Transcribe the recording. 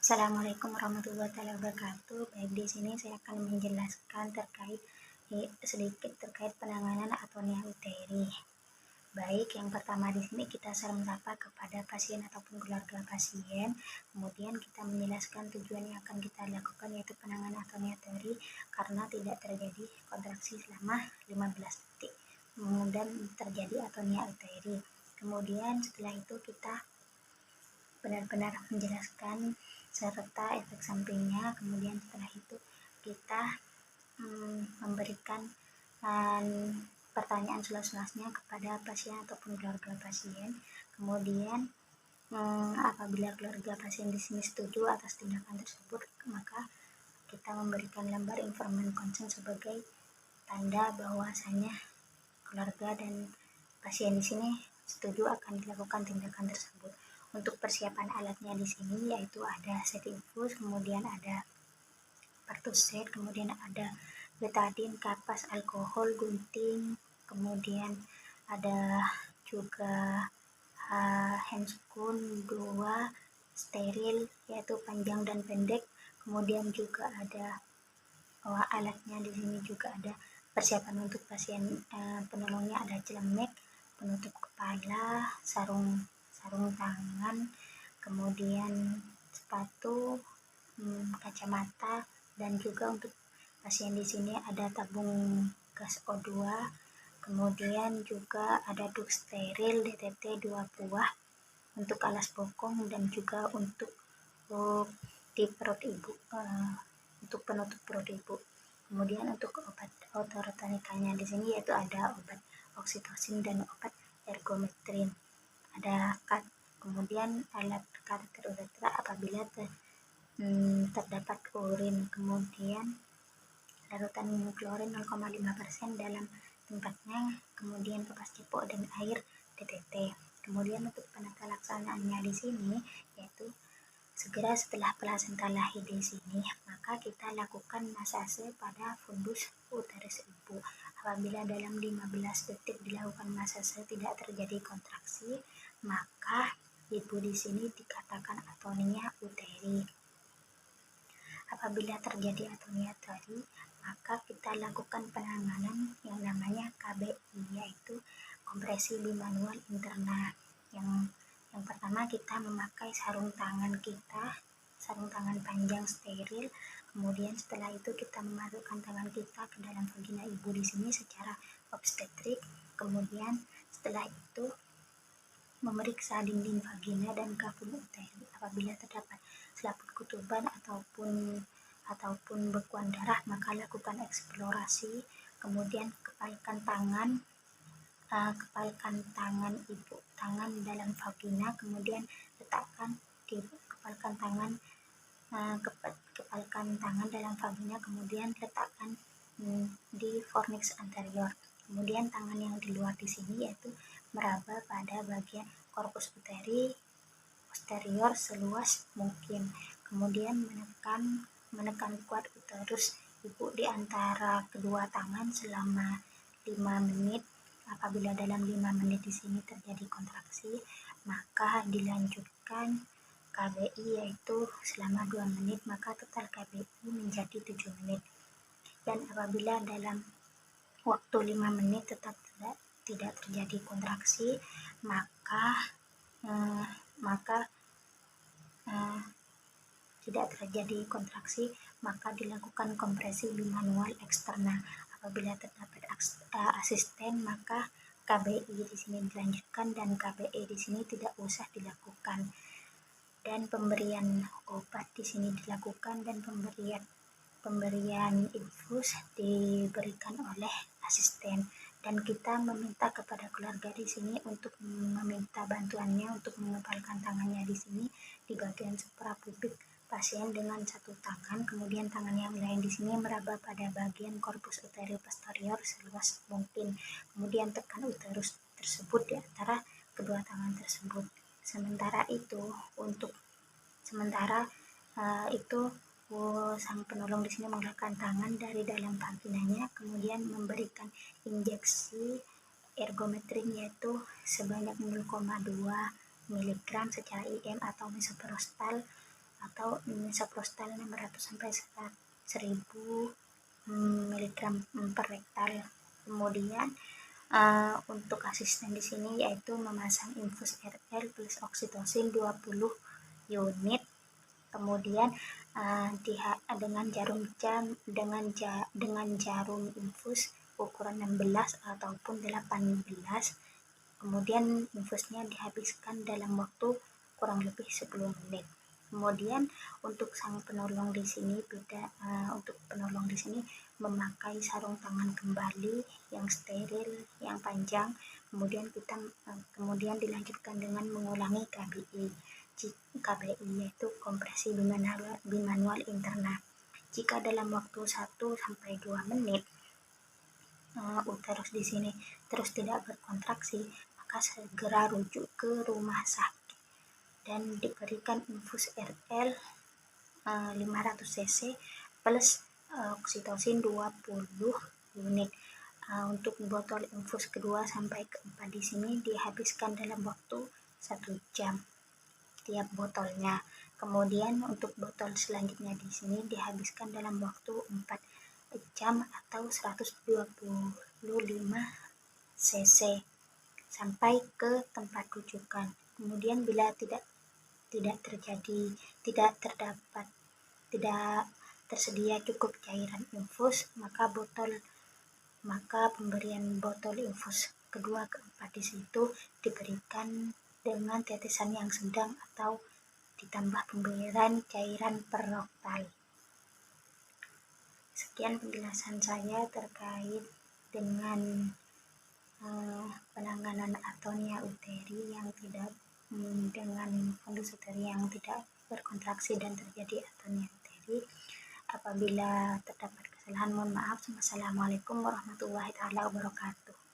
Assalamualaikum warahmatullahi wabarakatuh. Baik, di sini saya akan menjelaskan sedikit terkait penanganan atonia uteri. Baik, yang pertama di sini kita salam sapa kepada pasien ataupun keluarga pasien. Kemudian kita menjelaskan tujuan yang akan kita lakukan, yaitu penanganan atonia uteri karena tidak terjadi kontraksi selama 15 detik. Kemudian terjadi atonia uteri. Kemudian setelah itu kita benar-benar menjelaskan serta efek sampingnya. Kemudian setelah itu kita memberikan pertanyaan seluas-luasnya kepada pasien ataupun keluarga pasien. Kemudian apabila keluarga pasien di sini setuju atas tindakan tersebut, maka kita memberikan lembar informan konsen sebagai tanda bahwasanya keluarga dan pasien di sini setuju akan dilakukan tindakan tersebut. Untuk persiapan alatnya di sini yaitu ada set infus, kemudian ada pertuset, kemudian ada betadine, kapas, alkohol, gunting, kemudian ada juga handscoon 2 steril yaitu panjang dan pendek. Kemudian juga ada alatnya di sini juga ada persiapan untuk pasien penolongnya, ada celemek, penutup kepala, sarung tangan, kemudian sepatu, kacamata, dan juga untuk pasien di sini ada tabung gas O2, kemudian juga ada duk steril DTT 2 buah untuk alas bokong, dan juga untuk di perut ibu, untuk penutup perut ibu. Kemudian untuk obat ototonikanya di sini yaitu ada obat oksitosin dan obat ergometrin. Ada kemudian alat kateter uretra apabila terdapat urin, kemudian larutan klorin 0,5% dalam tempatnya, kemudian kapas cipok dan air DTT. Kemudian untuk penata laksanaannya di sini yaitu segera setelah plasenta lahir di sini, maka kita lakukan masase pada fundus uterus ibu. Apabila dalam 15 detik dilakukan masase tidak terjadi kontraksi, maka ibu di sini dikatakan atonia uteri. Apabila terjadi atonia uteri, maka kita lakukan penanganan yang namanya KBI, yaitu kompresi bimanual interna. Yang pertama kita memakai sarung tangan panjang steril. Kemudian setelah itu kita memasukkan tangan kita ke dalam vagina ibu di sini secara obstetrik. Kemudian setelah itu memeriksa dinding vagina dan kapul uteri. Apabila terdapat selaput kutuban ataupun bekuan darah, maka lakukan eksplorasi. Kemudian kepalkan ibu, tangan dalam vagina, kemudian letakkan di kepalkan tangan dalam vagina, kemudian letakkan di fornix anterior. Kemudian tangan yang di luar di sini yaitu meraba pada bagian korpus uteri posterior seluas mungkin. Kemudian menekan kuat uterus ibu di antara kedua tangan selama 5 menit. Apabila dalam 5 menit di sini terjadi kontraksi, maka dilanjutkan KBI yaitu selama 2 menit, maka total KBI menjadi 7 menit. Dan apabila dalam waktu 5 menit tetap tidak terjadi kontraksi, maka dilakukan kompresi bimanual eksterna. Apabila terdapat asisten, maka KBI di sini dilanjutkan dan KBE di sini tidak usah dilakukan. Dan pemberian obat di sini dilakukan dan pemberian infus diberikan oleh asisten. Dan kita meminta kepada keluarga di sini untuk meminta bantuannya untuk mengepalkan tangannya di sini di bagian suprapubik pasien dengan satu tangan, kemudian tangan yang lain di sini meraba pada bagian korpus uteri posterior seluas mungkin. Kemudian tekan uterus tersebut di antara kedua tangan tersebut. Sementara itu sang penolong di sini menggerakkan tangan dari dalam vaginanya, kemudian memberikan injeksi ergometrin yaitu sebanyak 0,2 mg secara IM atau misoprostol atau misoprostol 600 sampai 1000 mg per rektal. Kemudian untuk asisten di sini yaitu memasang infus RL plus oksitosin 20 unit. Kemudian dengan jarum infus ukuran 16 ataupun 18. Kemudian infusnya dihabiskan dalam waktu kurang lebih 10 menit. Kemudian untuk sang penolong di sini untuk penolong di sini memakai sarung tangan kembali yang steril, yang panjang. Kemudian dilanjutkan dengan mengulangi KBI. KBI yaitu kompresi bimanual interna. Jika dalam waktu 1 sampai 2 menit uterus di sini terus tidak berkontraksi, maka segera rujuk ke rumah sakit dan diberikan infus RL 500 cc plus oksitosin 20 unit. Untuk botol infus kedua sampai keempat di sini dihabiskan dalam waktu 1 jam tiap botolnya. Kemudian untuk botol selanjutnya di sini dihabiskan dalam waktu 4 jam atau 125 cc sampai ke tempat rujukan. Kemudian bila tidak tersedia cukup cairan infus, maka pemberian botol infus kedua keempat di situ diberikan dengan tetesan yang sedang atau ditambah pemberian cairan per rektal. Sekian penjelasan saya terkait dengan penanganan atonia uteri yang tidak dengan fundus uteri yang tidak berkontraksi dan terjadi atonia uteri. Apabila terdapat kesalahan mohon maaf. Wassalamualaikum warahmatullahi wabarakatuh.